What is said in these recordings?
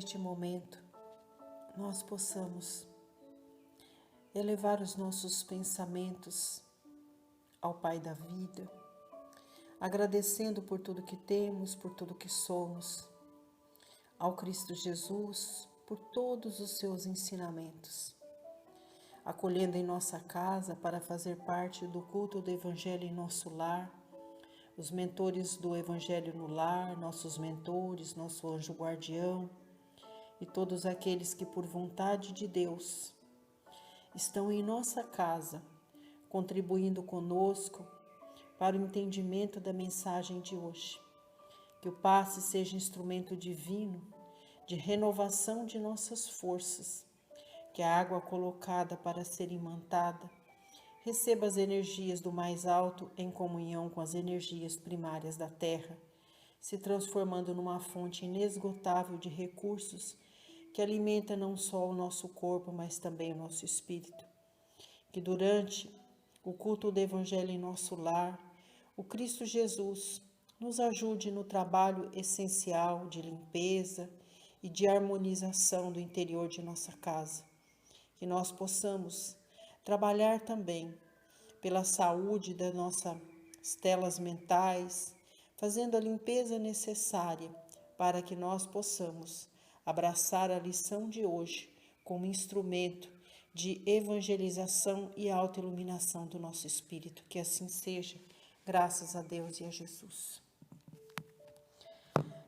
neste momento nós possamos elevar os nossos pensamentos ao Pai da vida, agradecendo por tudo que temos, por tudo que somos, ao Cristo Jesus, por todos os seus ensinamentos, acolhendo em nossa casa para fazer parte do culto do Evangelho em nosso lar, os mentores do Evangelho no lar, nossos mentores, nosso anjo guardião e todos aqueles que por vontade de Deus estão em nossa casa, contribuindo conosco para o entendimento da mensagem de hoje. Que o passe seja instrumento divino de renovação de nossas forças, que a água colocada para ser imantada receba as energias do mais alto em comunhão com as energias primárias da terra, se transformando numa fonte inesgotável de recursos que alimenta não só o nosso corpo, mas também o nosso espírito. Que durante o culto do Evangelho em nosso lar, o Cristo Jesus nos ajude no trabalho essencial de limpeza e de harmonização do interior de nossa casa. Que nós possamos trabalhar também pela saúde das nossas telas mentais, fazendo a limpeza necessária para que nós possamos abraçar a lição de hoje como instrumento de evangelização e autoiluminação do nosso espírito. Que assim seja, graças a Deus e a Jesus.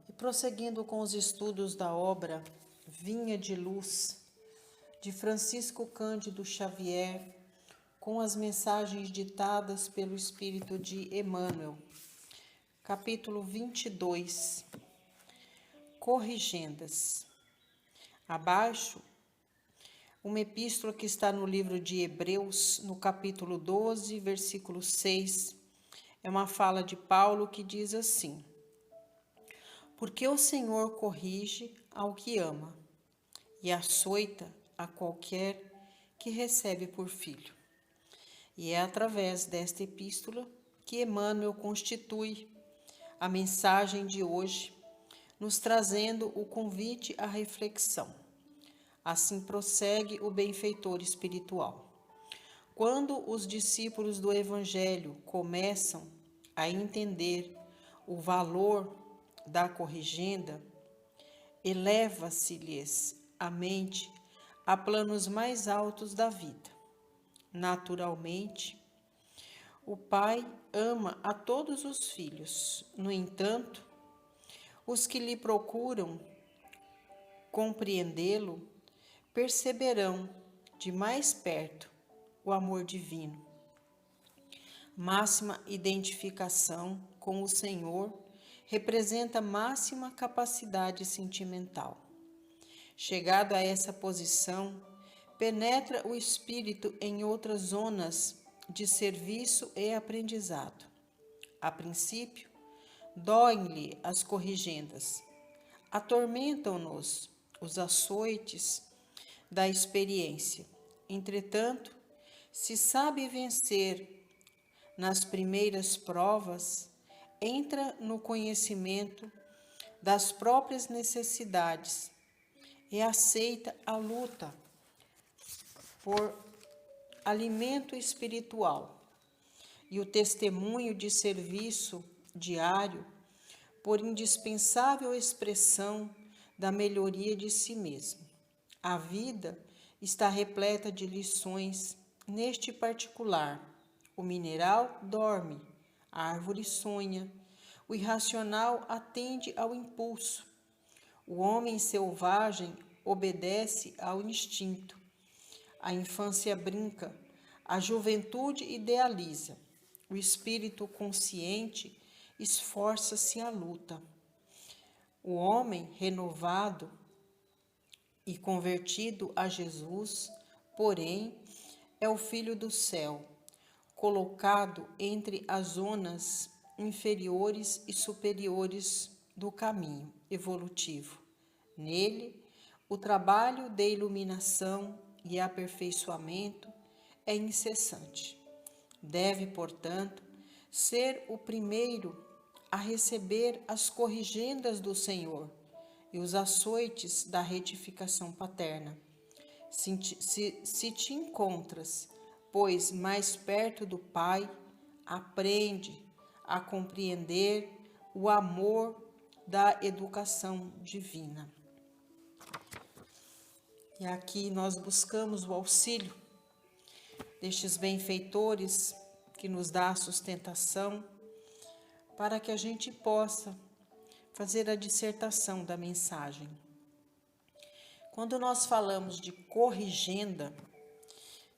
E prosseguindo com os estudos da obra Vinha de Luz, de Francisco Cândido Xavier, com as mensagens ditadas pelo Espírito de Emmanuel, capítulo 22, Corrigendas. Abaixo, uma epístola que está no livro de Hebreus, no capítulo 12, versículo 6, é uma fala de Paulo que diz assim: porque o Senhor corrige ao que ama e açoita a qualquer que recebe por filho. E é através desta epístola que Emmanuel constitui a mensagem de hoje, nos trazendo o convite à reflexão. Assim prossegue o benfeitor espiritual. Quando os discípulos do Evangelho começam a entender o valor da corrigenda, eleva-se-lhes a mente a planos mais altos da vida. Naturalmente, o Pai ama a todos os filhos. No entanto, os que lhe procuram compreendê-lo perceberão de mais perto o amor divino. Máxima identificação com o Senhor representa máxima capacidade sentimental. Chegado a essa posição, penetra o espírito em outras zonas de serviço e aprendizado. A princípio, doem-lhe as corrigendas, atormentam-nos os açoites da experiência. Entretanto, se sabe vencer nas primeiras provas, entra no conhecimento das próprias necessidades e aceita a luta por alimento espiritual e o testemunho de serviço diário por indispensável expressão da melhoria de si mesmo. A vida está repleta de lições neste particular. O mineral dorme, a árvore sonha, o irracional atende ao impulso, o homem selvagem obedece ao instinto, a infância brinca, a juventude idealiza, o espírito consciente esforça-se à luta. O homem renovado e convertido a Jesus, porém, é o Filho do céu, colocado entre as zonas inferiores e superiores do caminho evolutivo. Nele, o trabalho de iluminação e aperfeiçoamento é incessante. Deve, portanto, ser o primeiro a receber as corrigendas do Senhor e os açoites da retificação paterna. Se te encontras, pois, mais perto do Pai, aprende a compreender o amor da educação divina. E aqui nós buscamos o auxílio destes benfeitores que nos dá a sustentação para que a gente possa fazer a dissertação da mensagem. Quando nós falamos de corrigenda,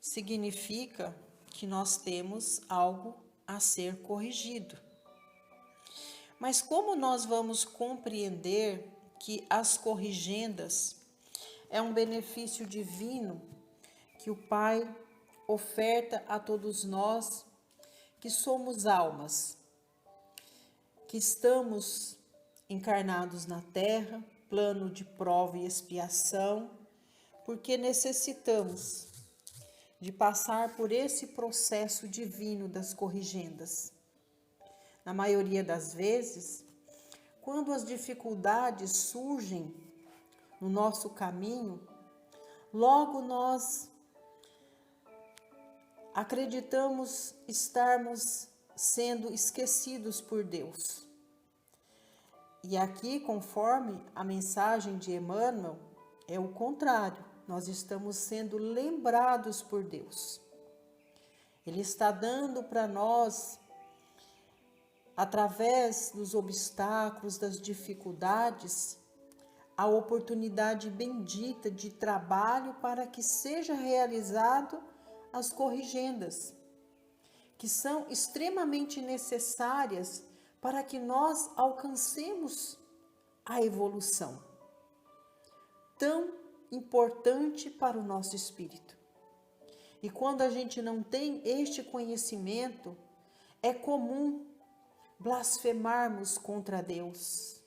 significa que nós temos algo a ser corrigido. Mas como nós vamos compreender que as corrigendas é um benefício divino que o Pai oferta a todos nós que somos almas, que estamos encarnados na Terra, plano de prova e expiação, porque necessitamos de passar por esse processo divino das corrigendas. Na maioria das vezes, quando as dificuldades surgem no nosso caminho, logo nós acreditamos estarmos sendo esquecidos por Deus. E aqui, conforme a mensagem de Emmanuel, é o contrário. Nós estamos sendo lembrados por Deus. Ele está dando para nós, através dos obstáculos, das dificuldades, a oportunidade bendita de trabalho para que seja realizado as corrigendas, que são extremamente necessárias para que nós alcancemos a evolução, tão importante para o nosso espírito. E quando a gente não tem este conhecimento, é comum blasfemarmos contra Deus,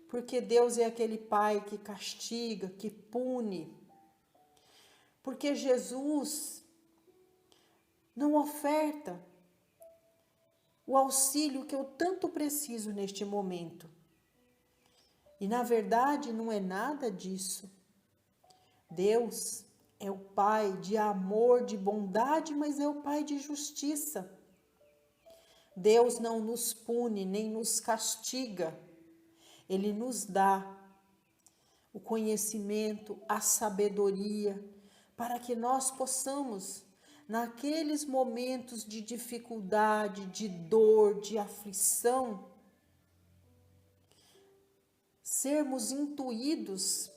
porque Deus é aquele Pai que castiga, que pune, porque Jesus não oferta o auxílio que eu tanto preciso neste momento. E na verdade não é nada disso. Deus é o Pai de amor, de bondade, mas é o Pai de justiça. Deus não nos pune, nem nos castiga. Ele nos dá o conhecimento, a sabedoria, para que nós possamos, naqueles momentos de dificuldade, de dor, de aflição, sermos intuídos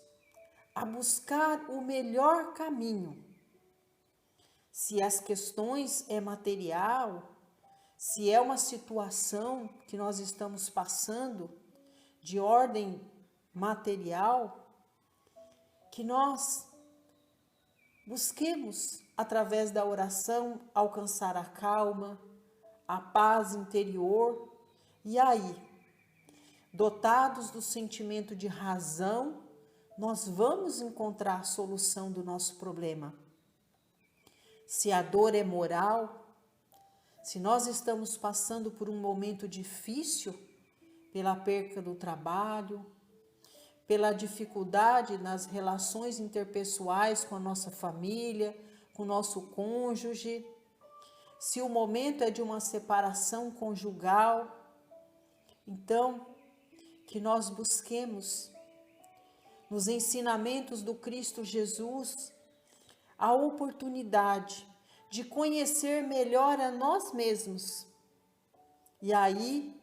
a buscar o melhor caminho. Se as questões é material, se é uma situação que nós estamos passando de ordem material, que nós busquemos, através da oração, alcançar a calma, a paz interior, e aí, dotados do sentimento de razão, nós vamos encontrar a solução do nosso problema. Se a dor é moral, se nós estamos passando por um momento difícil, pela perca do trabalho, pela dificuldade nas relações interpessoais com a nossa família, com o nosso cônjuge, se o momento é de uma separação conjugal, então que nós busquemos nos ensinamentos do Cristo Jesus a oportunidade de conhecer melhor a nós mesmos. E aí,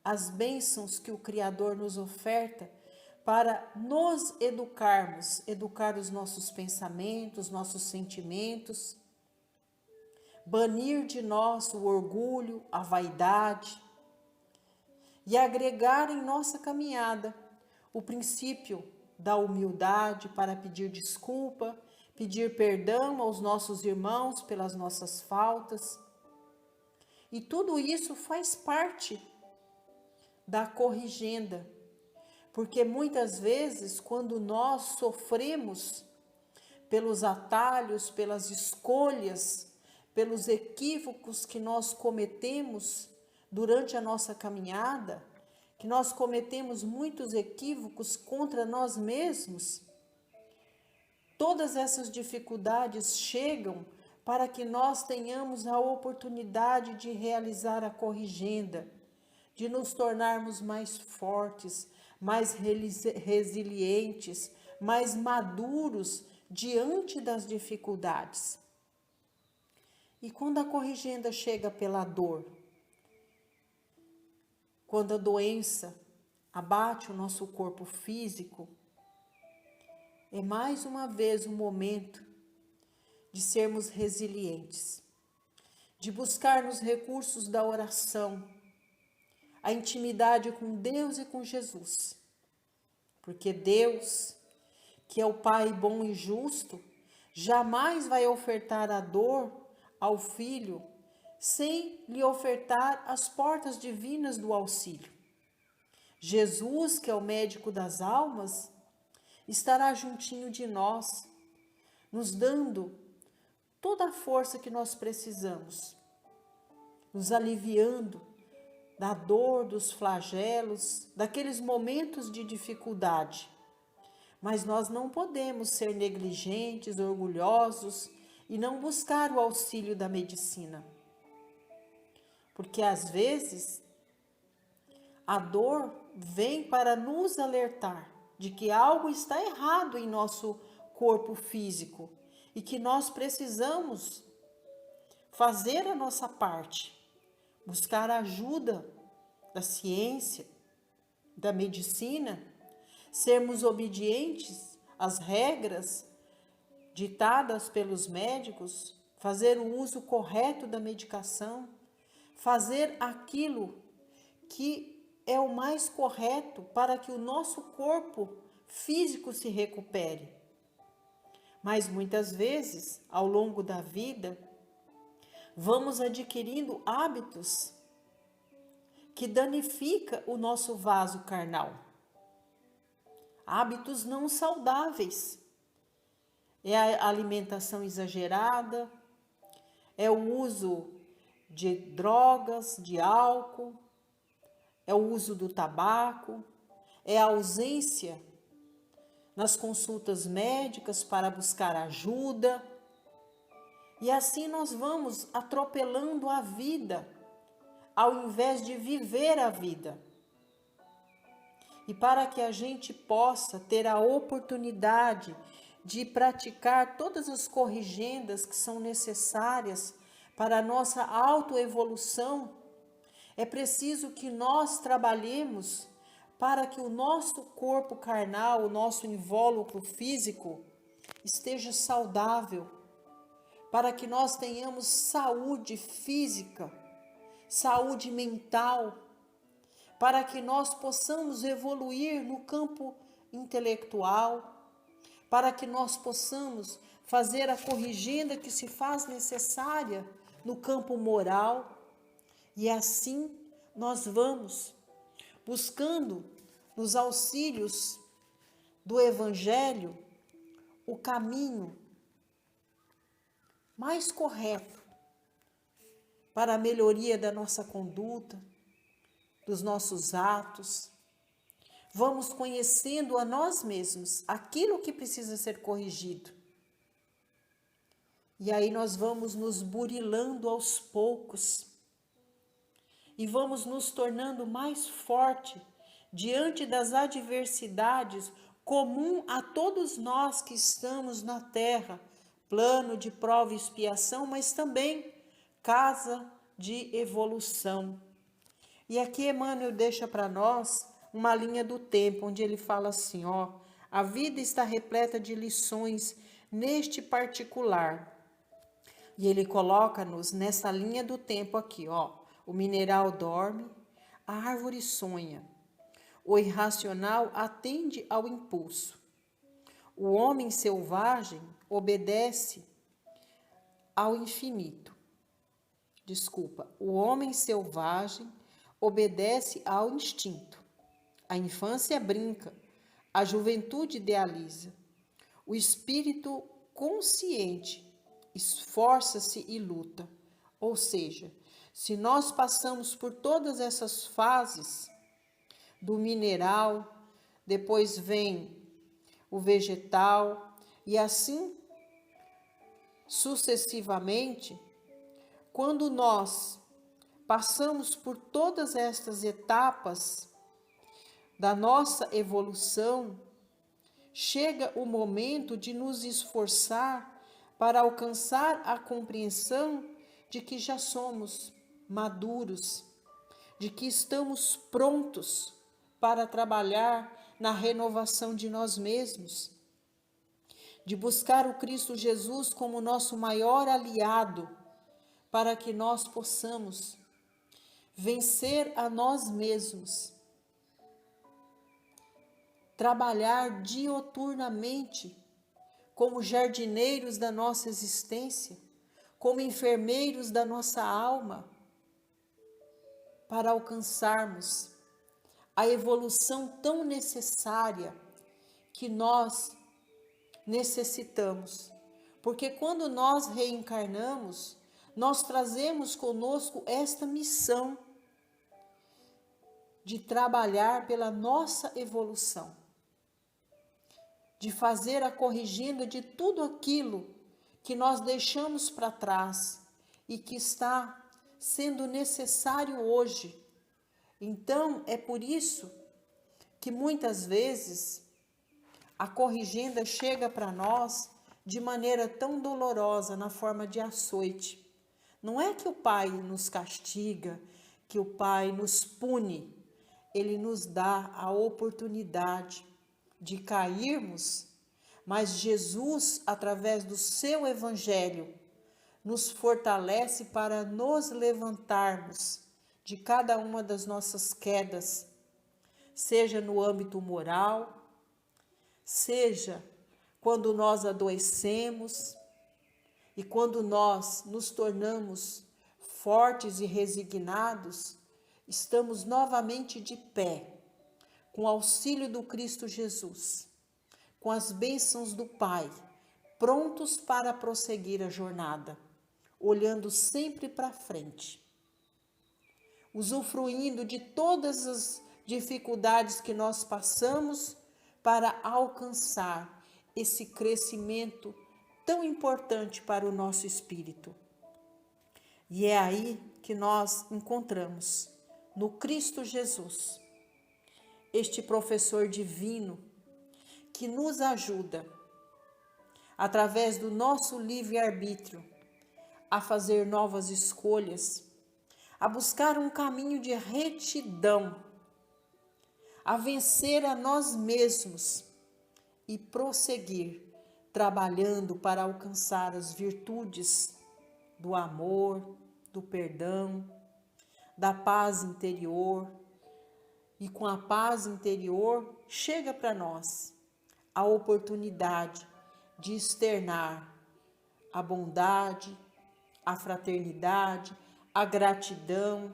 as bênçãos que o Criador nos oferta para nos educarmos, educar os nossos pensamentos, nossos sentimentos, banir de nós o orgulho, a vaidade e agregar em nossa caminhada o princípio da humildade para pedir desculpa, pedir perdão aos nossos irmãos pelas nossas faltas. E tudo isso faz parte da corrigenda, porque muitas vezes quando nós sofremos pelos atalhos, pelas escolhas, pelos equívocos que nós cometemos durante a nossa caminhada, que nós cometemos muitos equívocos contra nós mesmos, todas essas dificuldades chegam para que nós tenhamos a oportunidade de realizar a corrigenda, de nos tornarmos mais fortes, mais resilientes, mais maduros diante das dificuldades. E quando a corrigenda chega pela dor, quando a doença abate o nosso corpo físico, é mais uma vez um momento de sermos resilientes, de buscar nos recursos da oração, a intimidade com Deus e com Jesus. Porque Deus, que é o Pai bom e justo, jamais vai ofertar a dor ao Filho sem lhe ofertar as portas divinas do auxílio. Jesus, que é o médico das almas, estará juntinho de nós, nos dando toda a força que nós precisamos, nos aliviando da dor, dos flagelos, daqueles momentos de dificuldade. Mas nós não podemos ser negligentes, orgulhosos e não buscar o auxílio da medicina. Porque às vezes a dor vem para nos alertar de que algo está errado em nosso corpo físico e que nós precisamos fazer a nossa parte, buscar a ajuda da ciência, da medicina, sermos obedientes às regras ditadas pelos médicos, fazer o uso correto da medicação, fazer aquilo que é o mais correto para que o nosso corpo físico se recupere. Mas muitas vezes, ao longo da vida, vamos adquirindo hábitos que danificam o nosso vaso carnal. Hábitos não saudáveis. É a alimentação exagerada, é o uso de drogas, de álcool, é o uso do tabaco, é a ausência nas consultas médicas para buscar ajuda. E assim nós vamos atropelando a vida, ao invés de viver a vida. E para que a gente possa ter a oportunidade de praticar todas as corrigendas que são necessárias para a nossa autoevolução, é preciso que nós trabalhemos para que o nosso corpo carnal, o nosso invólucro físico, esteja saudável, para que nós tenhamos saúde física, saúde mental, para que nós possamos evoluir no campo intelectual, para que nós possamos fazer a corrigenda que se faz necessária no campo moral. E assim nós vamos buscando nos auxílios do Evangelho o caminho mais correto para a melhoria da nossa conduta, dos nossos atos. Vamos conhecendo a nós mesmos, aquilo que precisa ser corrigido. E aí nós vamos nos burilando aos poucos e vamos nos tornando mais forte diante das adversidades comum a todos nós que estamos na terra, plano de prova e expiação, mas também casa de evolução. E aqui Emmanuel deixa para nós uma linha do tempo, onde ele fala assim, a vida está repleta de lições neste particular. E ele coloca-nos nessa linha do tempo aqui, o mineral dorme, a árvore sonha, o irracional atende ao impulso, o homem selvagem obedece ao infinito. O homem selvagem obedece ao instinto. A infância brinca, a juventude idealiza. O espírito consciente esforça-se e luta. Ou seja, se nós passamos por todas essas fases, do mineral, depois vem o vegetal e assim sucessivamente. Quando nós passamos por todas estas etapas da nossa evolução, chega o momento de nos esforçar para alcançar a compreensão de que já somos maduros, de que estamos prontos para trabalhar na renovação de nós mesmos, de buscar o Cristo Jesus como nosso maior aliado, para que nós possamos vencer a nós mesmos, trabalhar dioturnamente como jardineiros da nossa existência, como enfermeiros da nossa alma, para alcançarmos a evolução tão necessária que nós necessitamos. Porque quando nós reencarnamos, nós trazemos conosco esta missão de trabalhar pela nossa evolução, de fazer a corrigenda de tudo aquilo que nós deixamos para trás e que está sendo necessário hoje. Então, é por isso que muitas vezes a corrigenda chega para nós de maneira tão dolorosa, na forma de açoite. Não é que o Pai nos castiga, que o Pai nos pune, Ele nos dá a oportunidade de cairmos, mas Jesus, através do seu Evangelho, nos fortalece para nos levantarmos de cada uma das nossas quedas, seja no âmbito moral, seja quando nós adoecemos e quando nós nos tornamos fortes e resignados, estamos novamente de pé, com o auxílio do Cristo Jesus, com as bênçãos do Pai, prontos para prosseguir a jornada, olhando sempre para frente, usufruindo de todas as dificuldades que nós passamos para alcançar esse crescimento tão importante para o nosso espírito. E é aí que nós encontramos no Cristo Jesus este professor divino que nos ajuda, através do nosso livre-arbítrio, a fazer novas escolhas, a buscar um caminho de retidão, a vencer a nós mesmos e prosseguir trabalhando para alcançar as virtudes do amor, do perdão, da paz interior. E com a paz interior chega para nós a oportunidade de externar a bondade, a fraternidade, a gratidão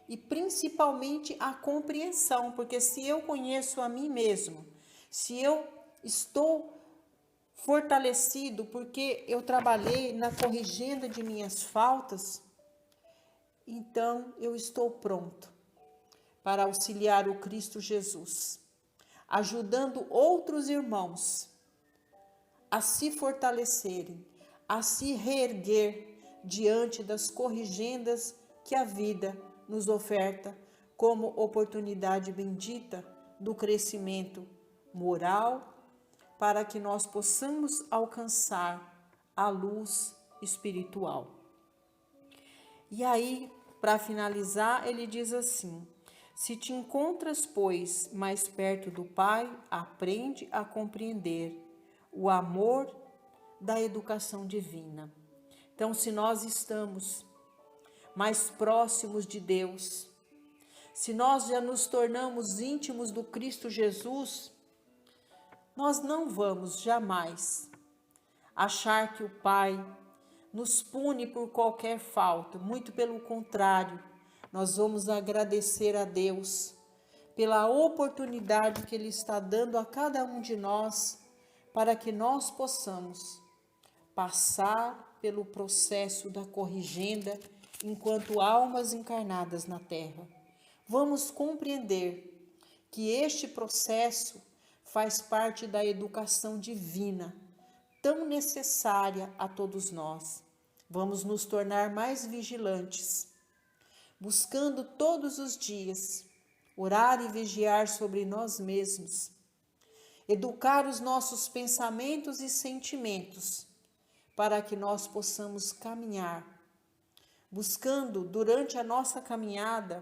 e principalmente a compreensão, porque se eu conheço a mim mesmo, se eu estou fortalecido porque eu trabalhei na corrigenda de minhas faltas, então eu estou pronto para auxiliar o Cristo Jesus, ajudando outros irmãos a se fortalecerem, a se reerguer diante das corrigendas que a vida nos oferta como oportunidade bendita do crescimento moral, para que nós possamos alcançar a luz espiritual. E aí, para finalizar, ele diz assim: se te encontras, pois, mais perto do Pai, aprende a compreender o amor da educação divina. Então, se nós estamos mais próximos de Deus, se nós já nos tornamos íntimos do Cristo Jesus, nós não vamos jamais achar que o Pai nos pune por qualquer falta. Muito pelo contrário, nós vamos agradecer a Deus pela oportunidade que Ele está dando a cada um de nós para que nós possamos passar pelo processo da corrigenda enquanto almas encarnadas na Terra. Vamos compreender que este processo faz parte da educação divina, tão necessária a todos nós. Vamos nos tornar mais vigilantes, buscando todos os dias orar e vigiar sobre nós mesmos, educar os nossos pensamentos e sentimentos, para que nós possamos caminhar, buscando durante a nossa caminhada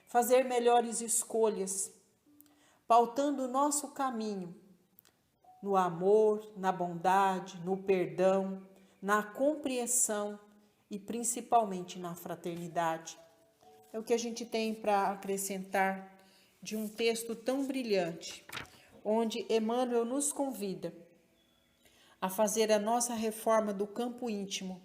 fazer melhores escolhas, pautando o nosso caminho no amor, na bondade, no perdão, na compreensão e principalmente na fraternidade. É o que a gente tem para acrescentar de um texto tão brilhante, onde Emmanuel nos convida a fazer a nossa reforma do campo íntimo,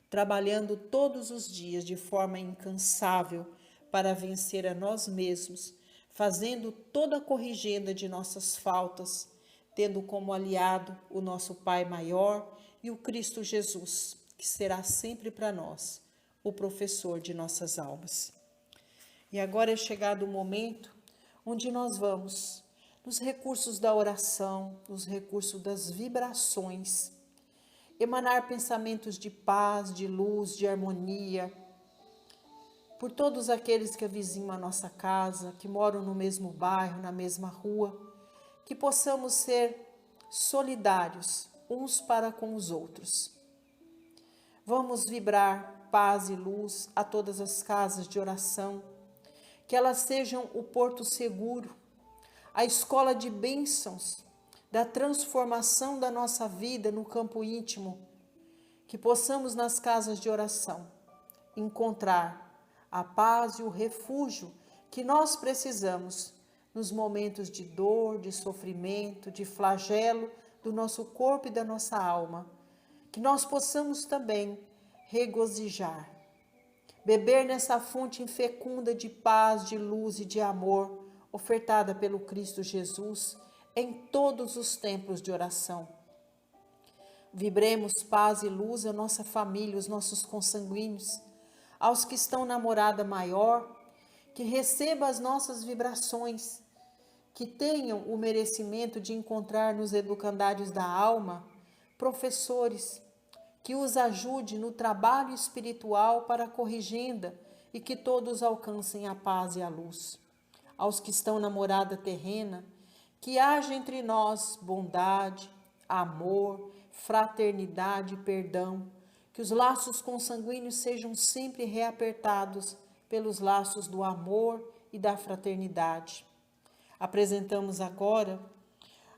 trabalhando todos os dias de forma incansável para vencer a nós mesmos, fazendo toda a corrigenda de nossas faltas, tendo como aliado o nosso Pai maior e o Cristo Jesus, que será sempre para nós o professor de nossas almas. E agora é chegado o momento onde nós vamos, nos recursos da oração, nos recursos das vibrações, emanar pensamentos de paz, de luz, de harmonia, por todos aqueles que avizinham a nossa casa, que moram no mesmo bairro, na mesma rua, que possamos ser solidários uns para com os outros. Vamos vibrar paz e luz a todas as casas de oração, que elas sejam o porto seguro, a escola de bênçãos, da transformação da nossa vida no campo íntimo, que possamos nas casas de oração encontrar a paz e o refúgio que nós precisamos nos momentos de dor, de sofrimento, de flagelo do nosso corpo e da nossa alma, que nós possamos também regozijar, beber nessa fonte infecunda de paz, de luz e de amor, ofertada pelo Cristo Jesus em todos os templos de oração. Vibremos paz e luz à nossa família, os nossos consanguíneos, aos que estão na morada maior, que receba as nossas vibrações, que tenham o merecimento de encontrar nos educandários da alma professores, que os ajude no trabalho espiritual para a corrigenda e que todos alcancem a paz e a luz. Aos que estão na morada terrena, que haja entre nós bondade, amor, fraternidade e perdão, que os laços consanguíneos sejam sempre reapertados pelos laços do amor e da fraternidade. Apresentamos agora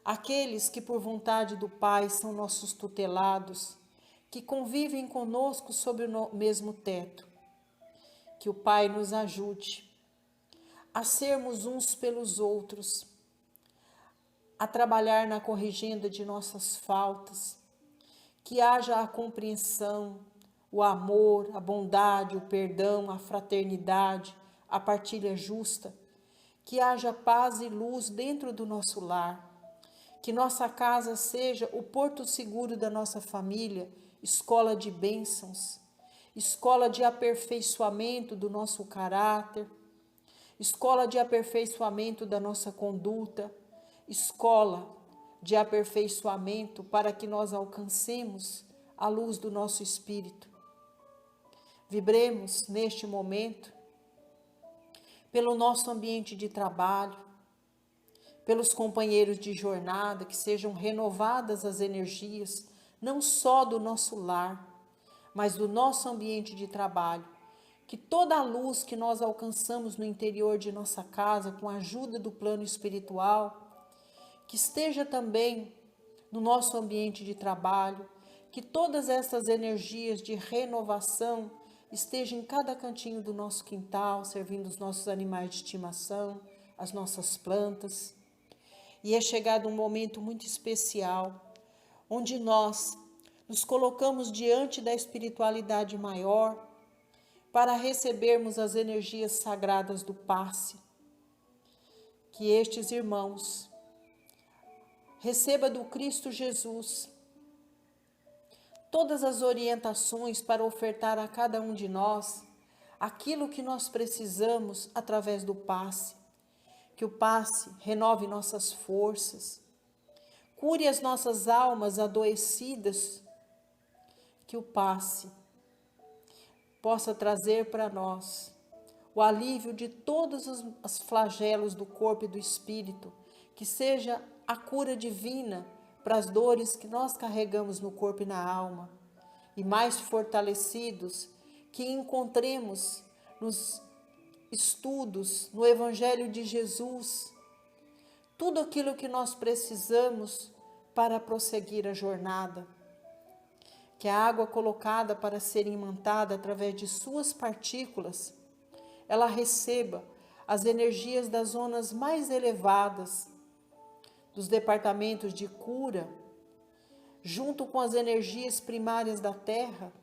aqueles que por vontade do Pai são nossos tutelados, que convivem conosco sob o mesmo teto. Que o Pai nos ajude a sermos uns pelos outros, a trabalhar na corrigenda de nossas faltas, que haja a compreensão, o amor, a bondade, o perdão, a fraternidade, a partilha justa, que haja paz e luz dentro do nosso lar, que nossa casa seja o porto seguro da nossa família, escola de bênçãos, escola de aperfeiçoamento do nosso caráter, escola de aperfeiçoamento da nossa conduta, escola de aperfeiçoamento para que nós alcancemos a luz do nosso espírito. Vibremos neste momento pelo nosso ambiente de trabalho, pelos companheiros de jornada, que sejam renovadas as energias, não só do nosso lar, mas do nosso ambiente de trabalho, que toda a luz que nós alcançamos no interior de nossa casa, com a ajuda do plano espiritual, que esteja também no nosso ambiente de trabalho, que todas essas energias de renovação estejam em cada cantinho do nosso quintal, servindo os nossos animais de estimação, as nossas plantas. E é chegado um momento muito especial, onde nós nos colocamos diante da espiritualidade maior para recebermos as energias sagradas do passe. Que estes irmãos receba do Cristo Jesus todas as orientações para ofertar a cada um de nós aquilo que nós precisamos através do passe. que o passe renove nossas forças, cure as nossas almas adoecidas, que o passe possa trazer para nós o alívio de todos os flagelos do corpo e do espírito, que seja a cura divina para as dores que nós carregamos no corpo e na alma, e mais fortalecidos, que encontremos nos estudos, no Evangelho de Jesus, tudo aquilo que nós precisamos para prosseguir a jornada. Que a água colocada para ser imantada através de suas partículas, ela receba as energias das zonas mais elevadas, dos departamentos de cura, junto com as energias primárias da terra,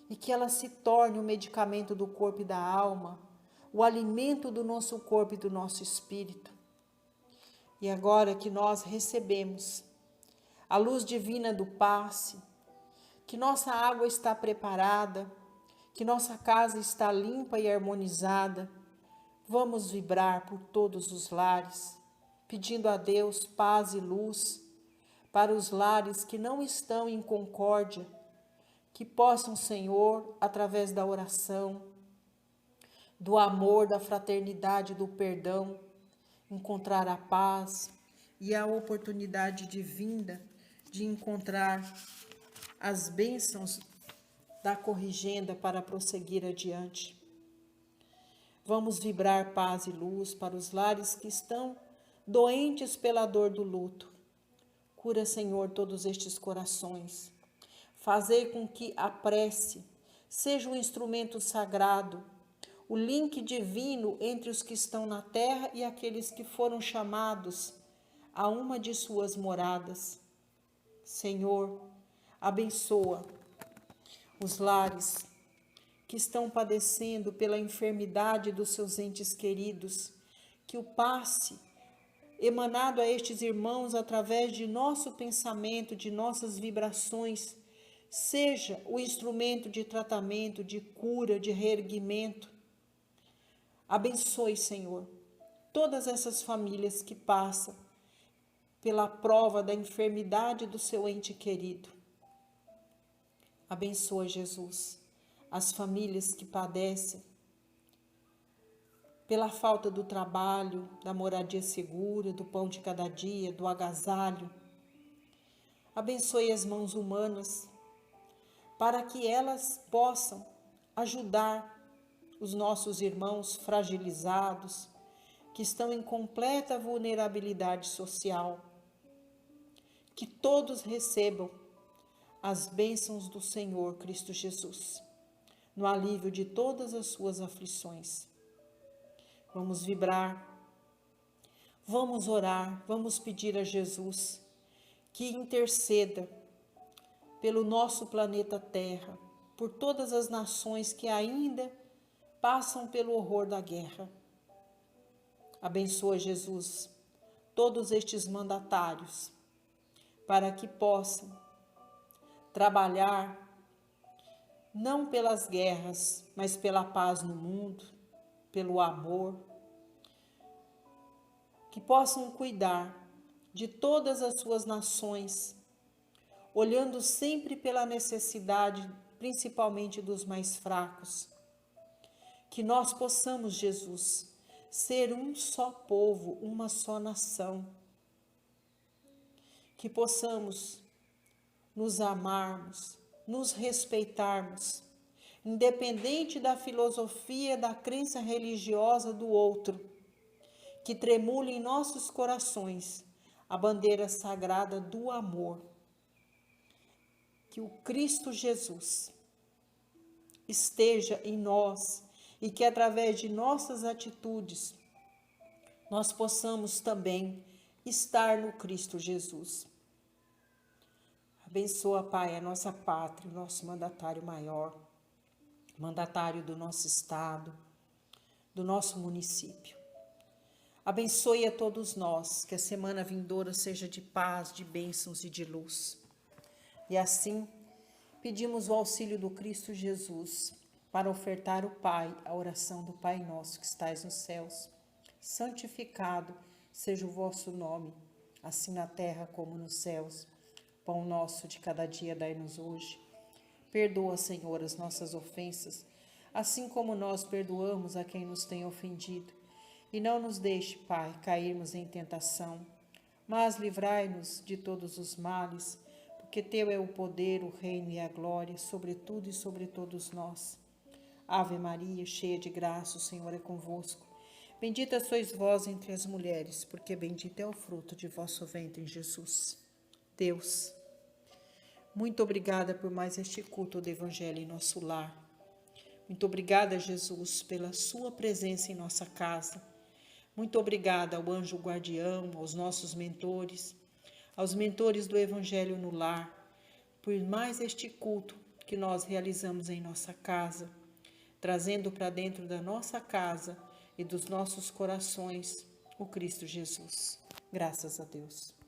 e que ela se torne o medicamento do corpo e da alma, o alimento do nosso corpo e do nosso espírito. E agora que nós recebemos a luz divina do passe, que nossa água está preparada, que nossa casa está limpa e harmonizada, vamos vibrar por todos os lares, pedindo a Deus paz e luz para os lares que não estão em concórdia, que possam, Senhor, através da oração, do amor, da fraternidade, do perdão, encontrar a paz e a oportunidade divina de encontrar as bênçãos da corrigenda para prosseguir adiante. Vamos vibrar paz e luz para os lares que estão doentes pela dor do luto. Cura, Senhor, todos estes corações. Fazei com que a prece seja um instrumento sagrado, o link divino entre os que estão na terra e aqueles que foram chamados a uma de suas moradas. Senhor, abençoa os lares que estão padecendo pela enfermidade dos seus entes queridos, que o passe emanado a estes irmãos através de nosso pensamento, de nossas vibrações, seja o instrumento de tratamento, de cura, de reerguimento. Abençoe, Senhor, todas essas famílias que passam pela prova da enfermidade do seu ente querido. Abençoa, Jesus, as famílias que padecem pela falta do trabalho, da moradia segura, do pão de cada dia, do agasalho. Abençoe as mãos humanas, para que elas possam ajudar os nossos irmãos fragilizados, que estão em completa vulnerabilidade social. Que todos recebam as bênçãos do Senhor Cristo Jesus, no alívio de todas as suas aflições. Vamos vibrar, vamos orar, vamos pedir a Jesus que interceda pelo nosso planeta Terra, por todas as nações que ainda passam pelo horror da guerra. Abençoa, Jesus, todos estes mandatários, para que possam trabalhar não pelas guerras, mas pela paz no mundo, pelo amor, que possam cuidar de todas as suas nações, olhando sempre pela necessidade, principalmente dos mais fracos. Que nós possamos, Jesus, ser um só povo, uma só nação. Que possamos nos amarmos, nos respeitarmos, independente da filosofia, da crença religiosa do outro, que tremule em nossos corações a bandeira sagrada do amor. Que o Cristo Jesus esteja em nós e que através de nossas atitudes nós possamos também estar no Cristo Jesus. Abençoa, Pai, a nossa pátria, o nosso mandatário maior, mandatário do nosso estado, do nosso município. Abençoe a todos nós, que a semana vindoura seja de paz, de bênçãos e de luz. E assim, pedimos o auxílio do Cristo Jesus para ofertar ao Pai a oração do Pai Nosso que estais nos céus. santificado seja o vosso nome, assim na terra como nos céus. Pão nosso de cada dia dai-nos hoje. Perdoa, Senhor, as nossas ofensas, assim como nós perdoamos a quem nos tem ofendido. E não nos deixe, Pai, cairmos em tentação, mas livrai-nos de todos os males, porque Teu é o poder, o reino e a glória, sobre tudo e sobre todos nós. Ave Maria, cheia de graça, o Senhor é convosco. Bendita sois vós entre as mulheres, porque bendito é o fruto de vosso ventre, Jesus. Deus, muito obrigada por mais este culto do Evangelho em nosso lar. Muito obrigada, Jesus, pela sua presença em nossa casa. Muito obrigada ao anjo guardião, aos nossos mentores, aos mentores do Evangelho no lar, por mais este culto que nós realizamos em nossa casa, trazendo para dentro da nossa casa e dos nossos corações o Cristo Jesus. Graças a Deus.